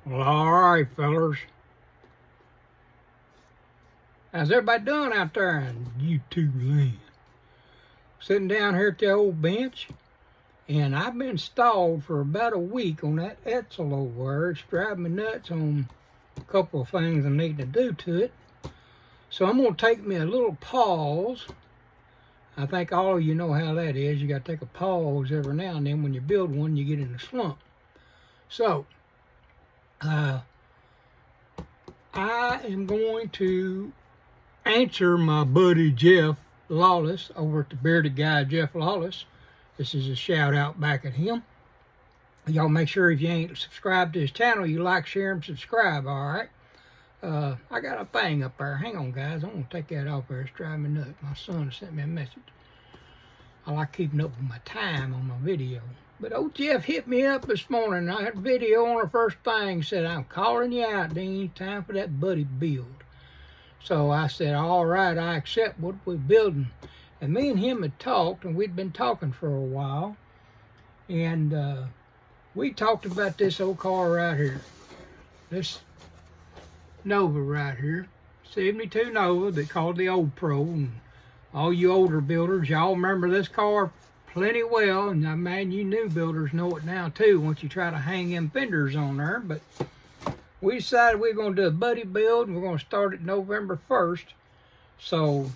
Well, all right, fellers. How's everybody doing out there in YouTube land? Sitting down here at the old bench, and I've been stalled for about a week on that Etzel over there. It's driving me nuts on a couple of things I need to do to it. So I'm going to take me a little pause. I think all of you know how that is. You got to take a pause every now and then. When you build one, you get in a slump. So, I am going to answer my buddy Jeff Lawless over at the Bearded Guy Jeff Lawless. This is a shout out back at him. Y'all make sure if you ain't subscribed to his channel, you like, share, and subscribe, all right? I got a thing up there. Hang on, guys. I'm going to take that off there. It's driving me nuts. My son sent me a message. I like keeping up with my time on my video. But old Jeff hit me up this morning. I had a video on the first thing. Said, I'm calling you out, Dean. Time for that buddy build. So I said, all right, I accept what we're building. And me and him had talked, and we'd been talking for a while. And we talked about this old car right here. This Nova right here. 72 Nova, they called the Old Pro. And all you older builders, y'all remember this car plenty well. And I mean, you new builders know it now too once you try to hang them fenders on there. But we decided we we're going to do a buddy build, and we're going to start it November 1st. So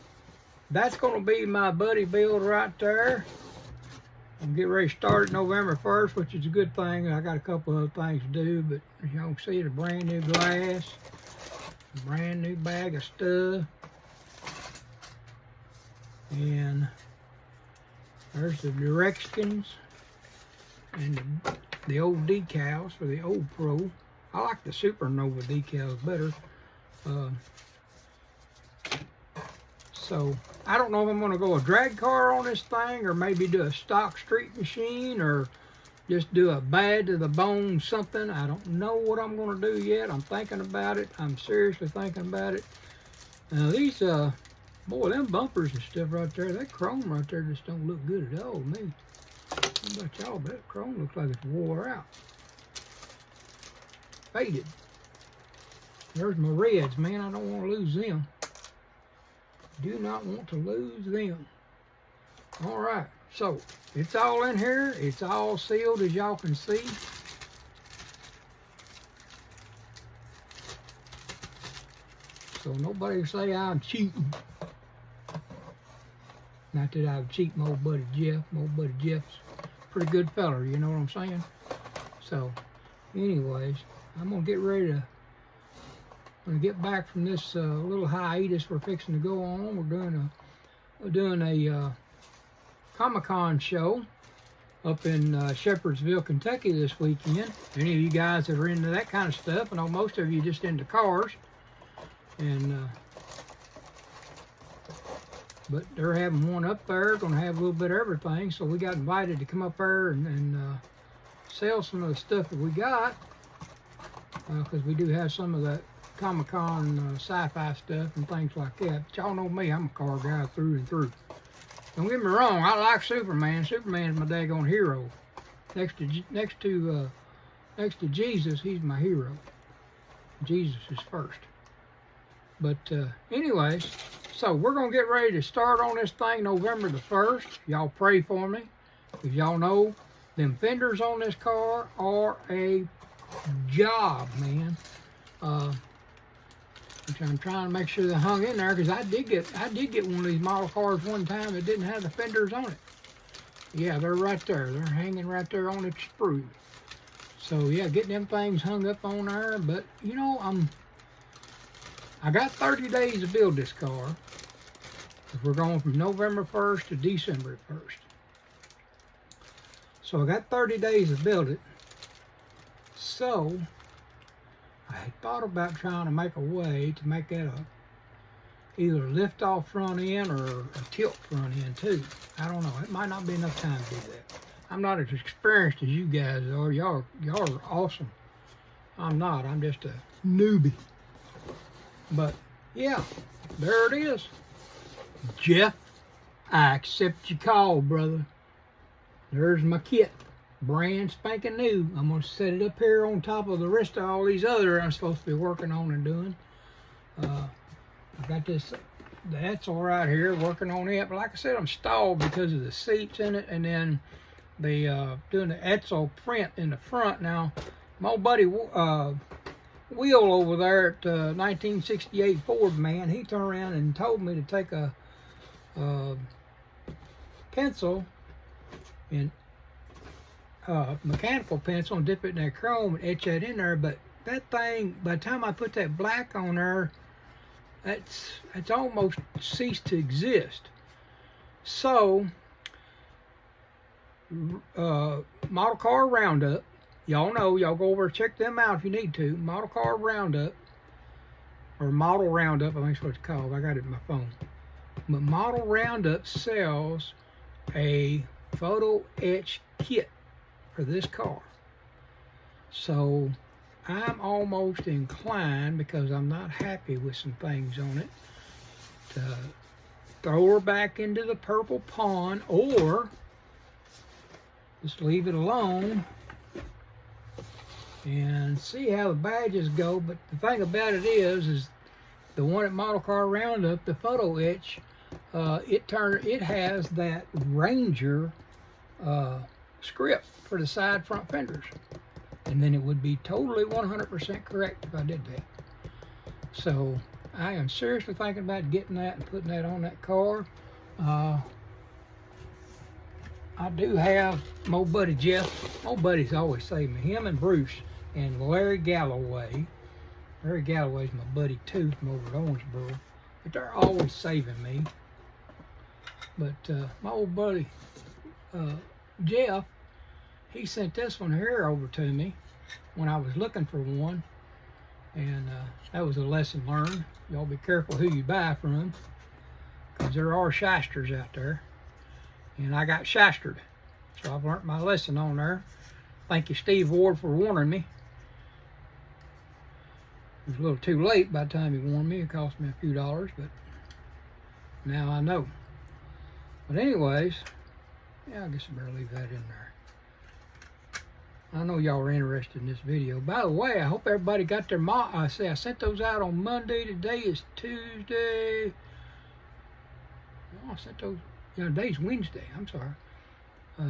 that's going to be my buddy build right there. I'm getting ready to start it November 1st, which is a good thing. I got a couple other things to do, but as y'all can see, the brand new glass, a brand new bag of stuff, and there's the directions and the old decals for the Old Pro. I like the Supernova decals better. So I don't know if I'm going to go a drag car on this thing, or maybe do a stock street machine, or just do a bad to the bone something. I don't know what I'm going to do yet. I'm thinking about it. I'm seriously thinking about it. Now these, boy, them bumpers and stuff right there, that chrome right there just don't look good at all to me. How about y'all? That chrome looks like it's wore out. Faded. There's my reds, man. I don't want to lose them. Do not want to lose them. All right, so it's all in here. It's all sealed, as y'all can see. So nobody say I'm cheating. Not that I would cheat my old buddy Jeff. My old buddy Jeff's a pretty good fella, you know what I'm saying? So, anyways, I'm gonna get ready to. When I get back from this little hiatus we're fixing to go on. We're doing a Comic-Con show up in Shepherdsville, Kentucky this weekend. Any of you guys that are into that kind of stuff, I know most of you just into cars, and but they're having one up there. Going to have a little bit of everything, so we got invited to come up there and sell some of the stuff that we got, because we do have some of that Comic-Con sci-fi stuff and things like that. But y'all know me, I'm a car guy through and through. Don't get me wrong, I like Superman. Superman's my daggone hero. Next to Jesus, he's my hero. Jesus is first. But anyways, so we're gonna get ready to start on this thing November the 1st. Y'all pray for me. If y'all know, them fenders on this car are a job, man. I'm trying to make sure they hung in there, because I did get one of these model cars one time that didn't have the fenders on it. Yeah, they're right there. They're hanging right there on its sprue. So yeah, getting them things hung up on there. But you know, I got 30 days to build this car. We're going from November 1st to December 1st. So I got 30 days to build it. So I had thought about trying to make a way to make that either a lift off front end or a tilt front end too. I don't know. It might not be enough time to do that. I'm not as experienced as you guys are. Y'all are awesome. I'm not. I'm just a newbie. But yeah, there it is. Jeff, I accept your call, brother. There's my kit. brand spanking new. I'm going to set it up here on top of the rest of all these other I'm supposed to be working on and doing. I got this, the Etzel right here, working on it. But like I said, I'm stalled because of the seats in it, and then the doing the Etzel print in the front. Now, my old buddy Will over there at 1968 Ford, man, he turned around and told me to take a pencil and mechanical pencil and dip it in that chrome and etch that in there. But that thing, by the time I put that black on there, it's almost ceased to exist. So Model Car Roundup, y'all know, y'all go over and check them out if you need to. Model Car Roundup, or Model Roundup, I think that's what it's called. I got it in my phone. But Model Roundup sells a photo etch kit for this car. So I'm almost inclined, because I'm not happy with some things on it, to throw her back into the purple pond, or just leave it alone and see how the badges go. But the thing about it is the one at Model Car Roundup, the photo etch, it has that Ranger script for the side front fenders, and then it would be totally 100% correct if I did that. So I am seriously thinking about getting that and putting that on that car. I do have my old buddy Jeff. My old buddies always save me. Him and Bruce and Larry Galloway. Larry Galloway's my buddy too from over at Owensboro. But they're always saving me. But my old buddy Jeff, he sent this one here over to me when I was looking for one. And that was a lesson learned. Y'all be careful who you buy from, because there are shysters out there. And I got shystered. So I've learned my lesson on there. Thank you, Steve Ward, for warning me. It was a little too late by the time he warned me. It cost me a few dollars, but now I know. But anyways, yeah, I guess I better leave that in there. I know y'all are interested in this video. By the way, I hope everybody got their I sent those out on Monday. Today is Tuesday. No, I sent those. Today's Wednesday. I'm sorry.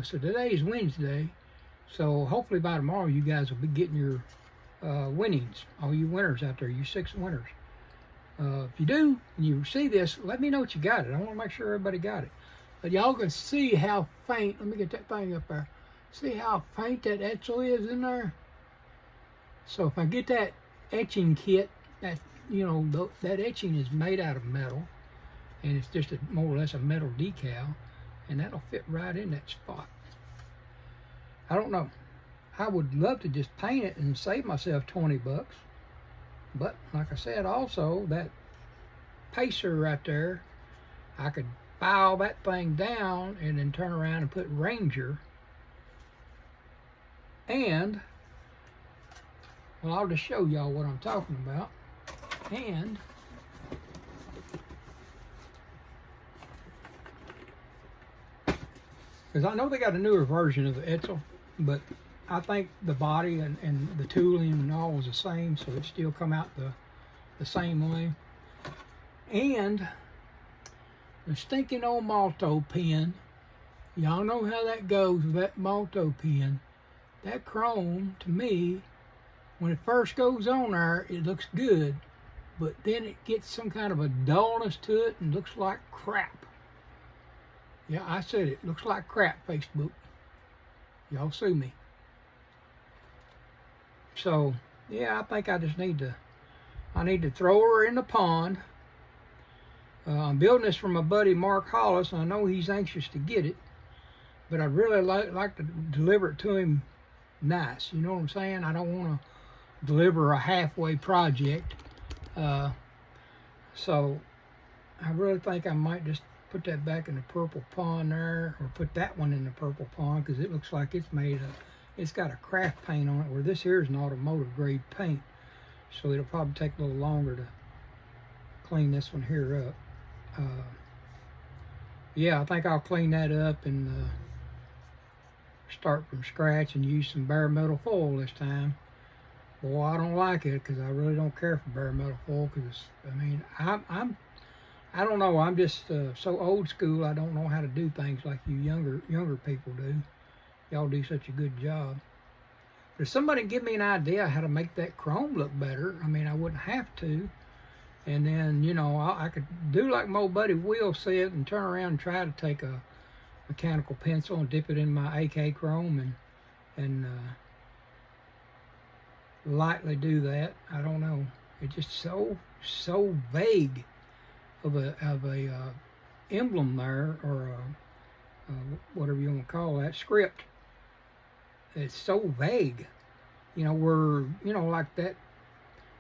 So today is Wednesday. So hopefully by tomorrow you guys will be getting your winnings. All you winners out there, you 6 winners. If you do, and you see this, let me know that you got it. I want to make sure everybody got it. But y'all can see how faint. Let me get that thing up there. See how faint that Etzel is in there? So if I get that etching kit, that that etching is made out of metal. And it's just more or less a metal decal, and that'll fit right in that spot. I don't know. I would love to just paint it and save myself 20 bucks. But like I said, also that pacer right there, I could file that thing down and then turn around and put Ranger. And, well, I'll just show y'all what I'm talking about. And because I know they got a newer version of the Etzel, but I think the body and the tooling and all was the same, so it still come out the same way. And the stinking old Malto pen, y'all know how that goes with that Malto pen. That chrome, to me, when it first goes on there, it looks good, but then it gets some kind of a dullness to it and looks like crap. Yeah, I said it. Looks like crap, Facebook. Y'all sue me. So, yeah, I think I just need to throw her in the pond. I'm building this for my buddy Mark Hollis, and I know he's anxious to get it. But I'd really like to deliver it to him nice. You know what I'm saying? I don't want to deliver a halfway project. So, I really think I might just put that back in the purple pond there, or put that one in the purple pond, because it looks like it's got a craft paint on it, where this here is an automotive grade paint, so it'll probably take a little longer to clean this one here up. Yeah, I think I'll clean that up and start from scratch and use some bare metal foil this time. Boy, I don't like it because I really don't care for bare metal foil because, I mean, I don't know. I'm just so old school. I don't know how to do things like you younger people do. Y'all do such a good job. But if somebody give me an idea how to make that chrome look better, I mean, I wouldn't have to. And then, you know, I could do like my old buddy Will said and turn around and try to take a mechanical pencil and dip it in my AK chrome and lightly do that. I don't know. It's just so vague of a emblem there, or whatever you want to call that, script. It's so vague. You know, we're, you know, like that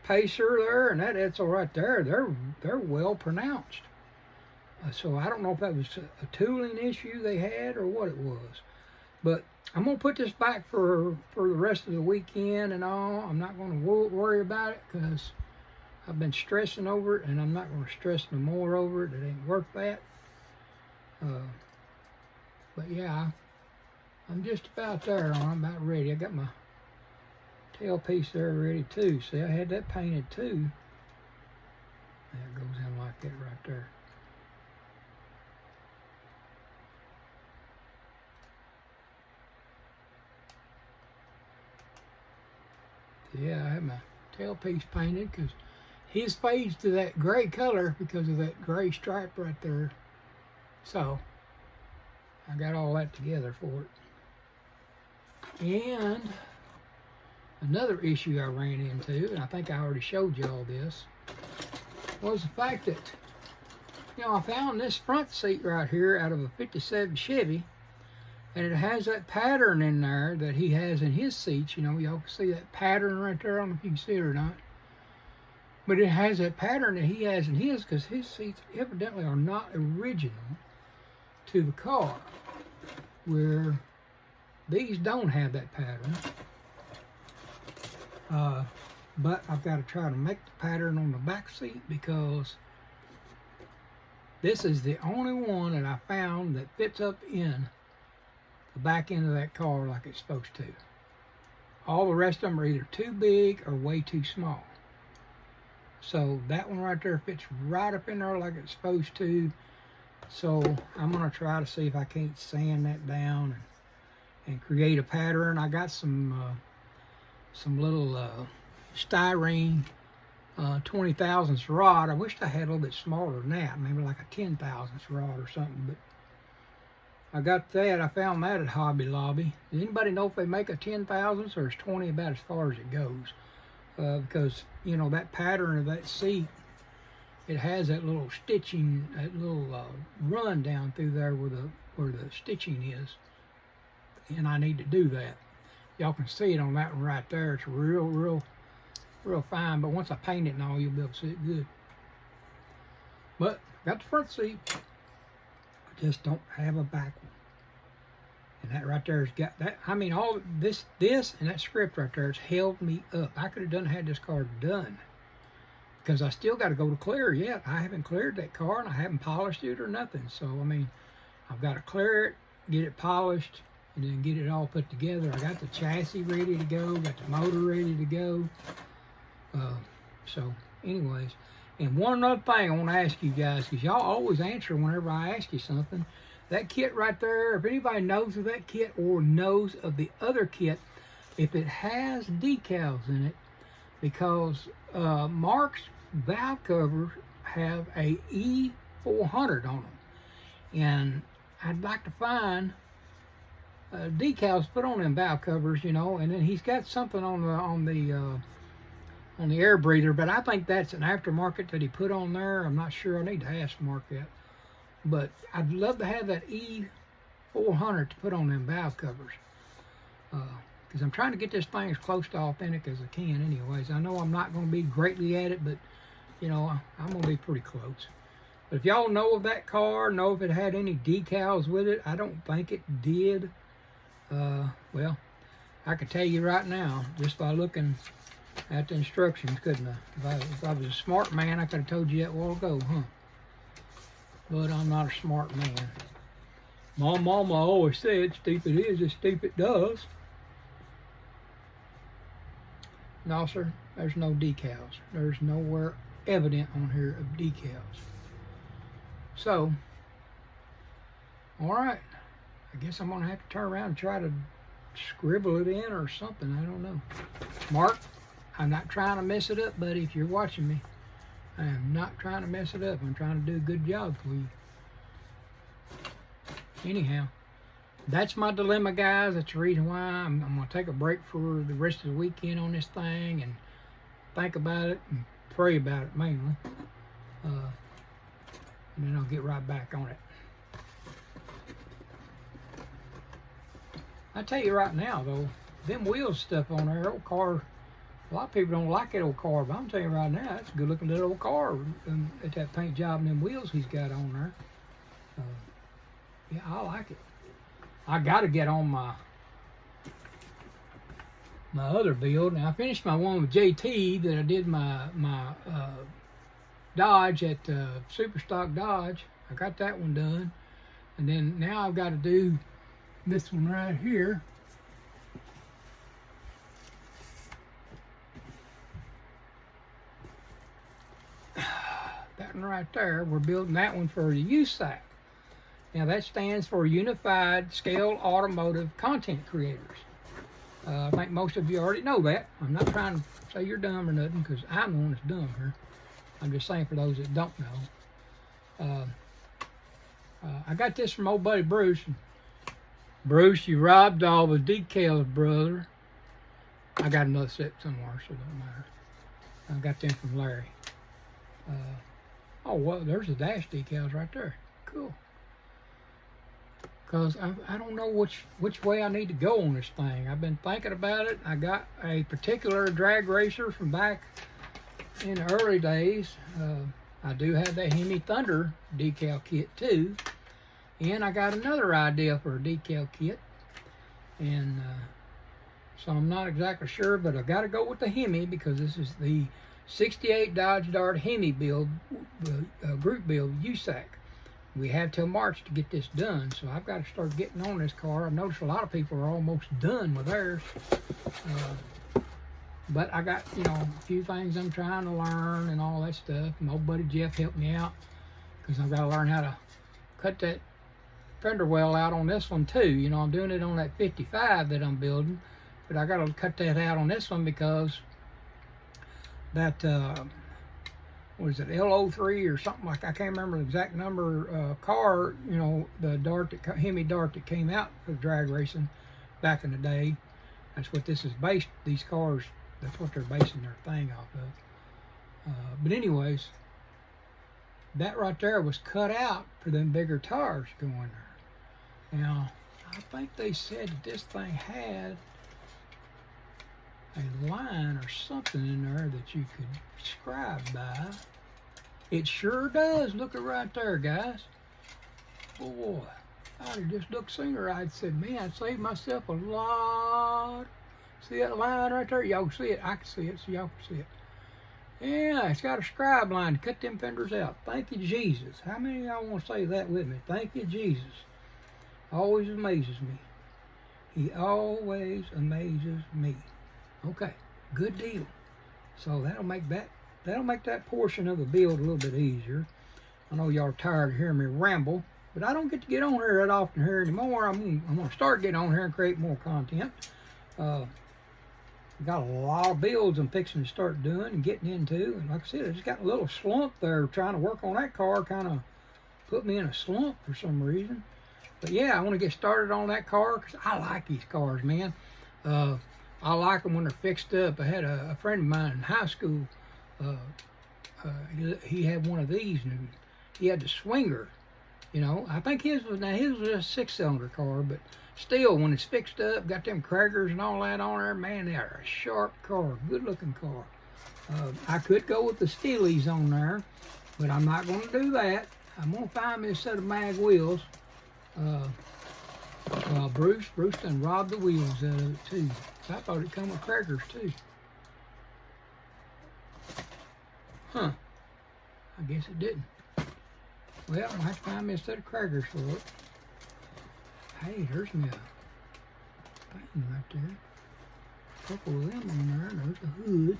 Pacer there and that Etzel right there, they're well pronounced. So I don't know if that was a tooling issue they had or what it was. But I'm going to put this back for the rest of the weekend and all. I'm not going to worry about it because I've been stressing over it, and I'm not going to stress no more over it. It ain't worth that. But yeah, I'm just about there. I'm about ready. I got my tailpiece there ready too. See, I had that painted too. That goes in like that right there. Yeah, I have my tailpiece painted because his fades to that gray color because of that gray stripe right there. So I got all that together for it. And another issue I ran into, and I think I already showed you all this, was the fact that, you know, I found this front seat right here out of a 57 Chevy, and it has that pattern in there that he has in his seats. You know, y'all can see that pattern right there. I don't know if you can see it or not. But it has that pattern that he has in his, because his seats evidently are not original to the car, where these don't have that pattern. But I've got to try to make the pattern on the back seat, because this is the only one that I found that fits up in the back end of that car like it's supposed to. All the rest of them are either too big or way too small. So that one right there fits right up in there like it's supposed to. So I'm going to try to see if I can't sand that down and create a pattern. I got some little styrene 20 thousandths rod. I wished I had a little bit smaller than that, maybe like a 10 thousandths rod or something, but I got that. I found that at Hobby Lobby. Does anybody know if they make a 10 thousandths or is 20 about as far as it goes? Because, you know, that pattern of that seat, it has that little stitching, that little run down through there where the stitching is, and I need to do that. Y'all can see it on that one right there. It's real fine, but once I paint it and all, you'll be able to see it good. But got the front seat, I just don't have a back one. And that right there has got that. I mean, all this and that script right there has held me up. I could have had this car done, because I still got to go to clear yet. I haven't cleared that car, and I haven't polished it or nothing. So I mean, I've got to clear it, get it polished, and then get it all put together. I got the chassis ready to go, got the motor ready to go. So anyways, and one other thing I want to ask you guys, because y'all always answer whenever I ask you something. That kit right there, if anybody knows of that kit or knows of the other kit, if it has decals in it, because Mark's valve covers have a E400 on them, and I'd like to find decals put on them valve covers, you know. And then he's got something on the air breather, but I think that's an aftermarket that he put on there. I'm not sure. I need to ask Mark that. But I'd love to have that E400 to put on them valve covers, because I'm trying to get this thing as close to authentic as I can anyways. I know I'm not going to be greatly at it, but, you know, I'm going to be pretty close. But if y'all know of that car, know if it had any decals with it, I don't think it did. Well, I could tell you right now, just by looking at the instructions, couldn't I? If I was a smart man, I could have told you that a while ago, huh? But I'm not a smart man. My mama always said, stupid is as stupid does. No, sir, there's no decals. There's nowhere evident on here of decals. So, all right. I guess I'm going to have to turn around and try to scribble it in or something. I don't know. Mark, I'm not trying to mess it up, buddy, if you're watching me. I am not trying to mess it up. I'm trying to do a good job for you. Anyhow, that's my dilemma, guys. That's the reason why I'm going to take a break for the rest of the weekend on this thing and think about it and pray about it mainly. And then I'll get right back on it. I tell you right now, though, them wheels stuff on there, old car, a lot of people don't like that old car, but I'm telling you right now, it's a good-looking little old car at that paint job and them wheels he's got on there. Yeah, I like it. I got to get on my other build. Now, I finished my one with JT that I did my Dodge at Superstock Dodge. I got that one done. And then now I've got to do this one right here. That one right there, we're building that one for the USAC. Now that stands for Unified Scale Automotive Content Creators. I think most of you already know that. I'm not trying to say you're dumb or nothing, because I'm the one that's dumb here. I'm just saying for those that don't know. I got this from old buddy Bruce. Bruce, you robbed all the decals, brother. I got another set somewhere, so it don't matter. I got them from Larry. Oh, well, there's the dash decals right there. Cool. Because I don't know which way I need to go on this thing. I've been thinking about it. I got a particular drag racer from back in the early days. I do have the Hemi Thunder decal kit too. And I got another idea for a decal kit. And so I'm not exactly sure, but I got to go with the Hemi because this is the 68 Dodge Dart Hemi build, group build USAC. We have till March to get this done, so I've got to start getting on this car. I've noticed a lot of people are almost done with theirs. But I got, you know, a few things I'm trying to learn and all that stuff. My old buddy Jeff helped me out because I've got to learn how to cut that fender well out on this one too. You know, I'm doing it on that 55 that I'm building, but I got to cut that out on this one because that what is it, L03 or something like, I can't remember the exact number, car, you know, the Dart, Hemi Dart that came out for drag racing back in the day. That's what this is based, these cars, that's what they're basing their thing off of. But anyways, that right there was cut out for them bigger tires going there. Now, I think they said that this thing had a line or something in there that you could scribe by. It sure does. Look at right there, guys. Boy, I'd have just looked sooner. I'd said, man, I'd saved myself a lot. See that line right there? Y'all can see it. I can see it, so y'all can see it. Yeah, it's got a scribe line to cut them fenders out. Thank you, Jesus. How many of y'all want to say that with me? Thank you, Jesus. Always amazes me. He always amazes me. Okay, good deal. So that'll make that portion of the build a little bit easier. I know y'all are tired of hearing me ramble, but I don't get to get on here that often here anymore. I'm gonna start getting on here and create more content. Got a lot of builds I'm fixing to start doing and getting into, and like I said, I just got a little slump there trying to work on that car. Kind of put me in a slump for some reason. But yeah, I want to get started on that car because I like these cars, man. I like them when they're fixed up. I had a friend of mine in high school. He had one of these, and he had the swinger. You know, I think his was a 6-cylinder car, but still, when it's fixed up, got them crackers and all that on there, man, they're a sharp car, good-looking car. I could go with the Steelies on there, but I'm not going to do that. I'm going to find me a set of mag wheels. Bruce done robbed the wheels out of it too. I thought it come with crackers too. Huh. I guess it didn't. Well, I'll have to find me a set of crackers for it. Hey, there's me a thing right there. A couple of them on there. There's a hood.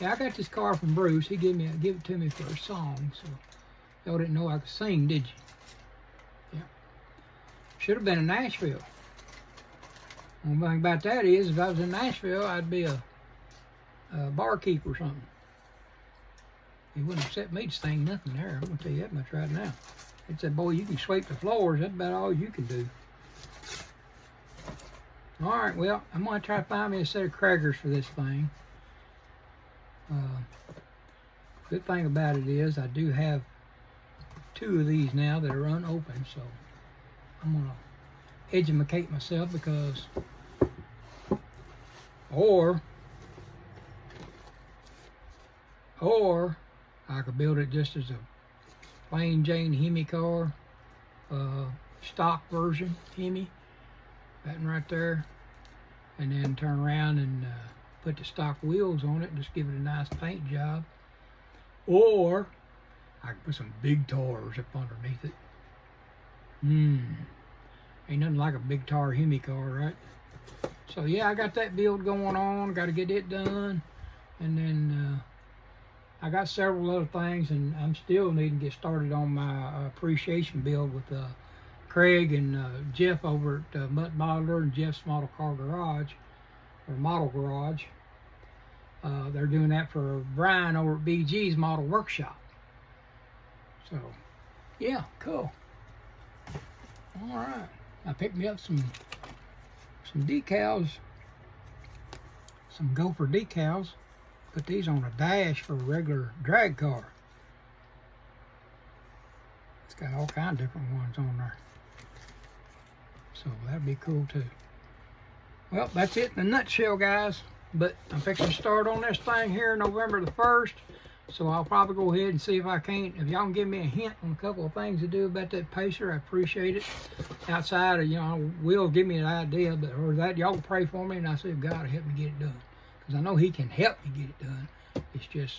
Yeah, I got this car from Bruce. He gave it to me for a song, so y'all didn't know I could sing, did you? Yeah. Should have been in Nashville. One thing about that is, if I was in Nashville, I'd be a barkeep or something. He wouldn't have set me to sing nothing there. I'm going to tell you that much right now. He said, boy, you can sweep the floors. That's about all you can do. All right, well, I'm going to try to find me a set of crackers for this thing. Good thing about it is I do have 2 of these now that are unopened, so I'm going to educate myself because, or I could build it just as a plain Jane Hemi car, stock version Hemi, that one right there, and then turn around and put the stock wheels on it and just give it a nice paint job. Or I could put some big tires up underneath it. Ain't nothing like a big tar Hemi car, right? So yeah, I got that build going on. Got to get it done, and then I got several other things, and I'm still needing to get started on my appreciation build with Craig and Jeff over at Mutt Modeler and Jeff's Model Car Garage, or Model Garage. They're doing that for Brian over at BG's Model Workshop. So, yeah, cool. All right, I picked me up some decals, some Gopher decals. Put these on a dash for a regular drag car. It's got all kinds of different ones on there. So that'd be cool too. Well, that's it in a nutshell, guys. But I'm fixing to start on this thing here November the 1st. So I'll probably go ahead and see if I can't. If y'all can give me a hint on a couple of things to do about that Pacer, I appreciate it. Outside of, Will give me an idea, but or that y'all pray for me and I see if God will help me get it done. Because I know he can help me get it done. It's just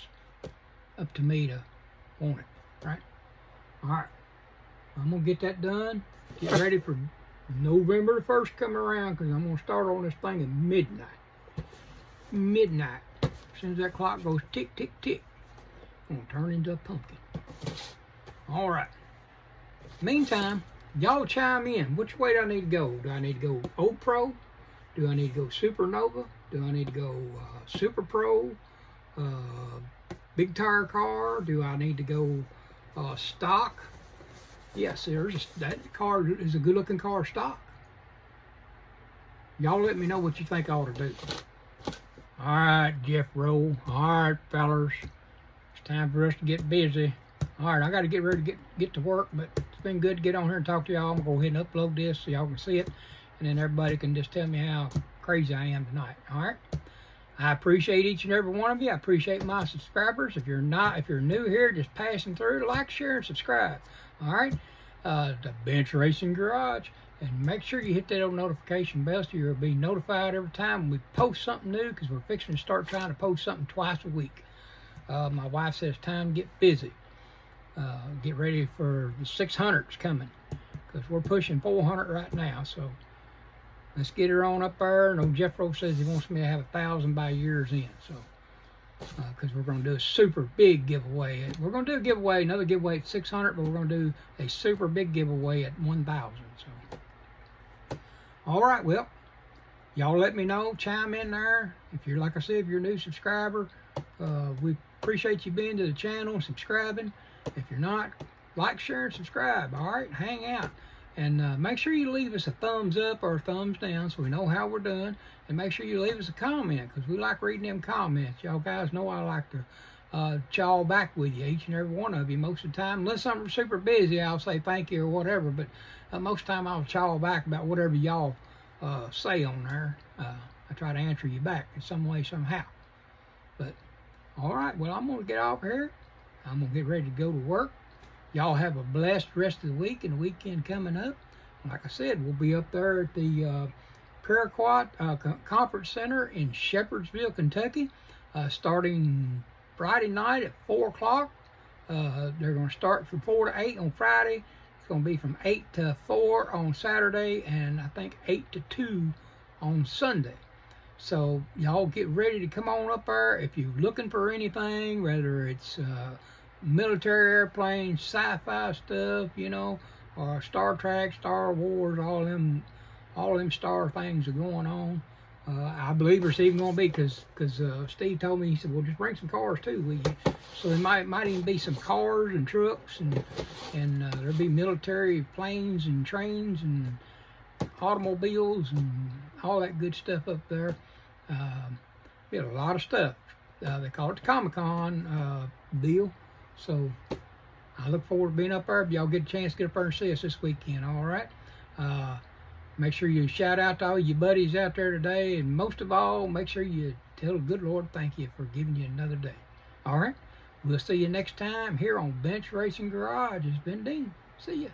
up to me to want it, right? All right. I'm going to get that done. Get ready for November the 1st coming around, because I'm going to start on this thing at midnight. Midnight. As soon as that clock goes tick, tick, tick, I'm going to turn into a pumpkin. All right. Meantime, y'all chime in. Which way do I need to go? Do I need to go Old Pro? Do I need to go Supernova? Do I need to go Super Pro? Big tire car? Do I need to go stock? Yes, that car is a good looking car stock. Y'all let me know what you think I ought to do. All right, Jeff Rowe. All right, fellers. It's time for us to get busy. All right, I got to get ready to get to work, but it's been good to get on here and talk to y'all. I'm going to go ahead and upload this so y'all can see it, and then everybody can just tell me how crazy I am tonight. All right? I appreciate each and every one of you. I appreciate my subscribers. If you're new here, just passing through, like, share, and subscribe. All right? The Bench Racing Garage. And make sure you hit that old notification bell so you'll be notified every time we post something new, because we're fixing to start trying to post something twice a week. My wife says time to get busy. Get ready for the 600s coming, because we're pushing 400 right now. So let's get her on up there. No, Jeff Rowe says he wants me to have 1,000 by year's end. So because we're going to do a super big giveaway. We're going to do a giveaway, another giveaway at 600, but we're going to do a super big giveaway at 1,000. So all right, well, y'all let me know, chime in there. If you're, like I said, if you're a new subscriber, we appreciate you being to the channel and subscribing. If you're not, like, share, and subscribe. All right, hang out. And make sure you leave us a thumbs up or a thumbs down so we know how we're doing. And make sure you leave us a comment, because we like reading them comments. Y'all guys know I like to chaw back with you, each and every one of you, most of the time. Unless I'm super busy, I'll say thank you or whatever. But most of the time, I'll chaw back about whatever y'all say on there. I try to answer you back in some way, somehow. But, all right, well, I'm going to get off here. I'm going to get ready to go to work. Y'all have a blessed rest of the week and the weekend coming up. Like I said, we'll be up there at the Paraquat Conference Center in Shepherdsville, Kentucky, starting Friday night at 4 o'clock. They're going to start from 4 to 8 on Friday, It's going to be from 8 to 4 on Saturday, and I think 8 to 2 on Sunday. So y'all get ready to come on up there. If you're looking for anything, whether it's military airplanes, sci-fi stuff, you know, or Star Trek, Star Wars, all them star things are going on. I believe there's even going to be, because Steve told me, he said, well, just bring some cars too, will you? So there might even be some cars and trucks, and there'll be military planes and trains and automobiles and all that good stuff up there. We had a lot of stuff. They call it the Comic-Con deal. So I look forward to being up there. If y'all get a chance to get up there and see us this weekend, all right? Make sure you shout out to all your buddies out there today, and most of all, make sure you tell the good Lord thank you for giving you another day. All right? We'll see you next time here on Bench Racing Garage. It's been Dean. See ya.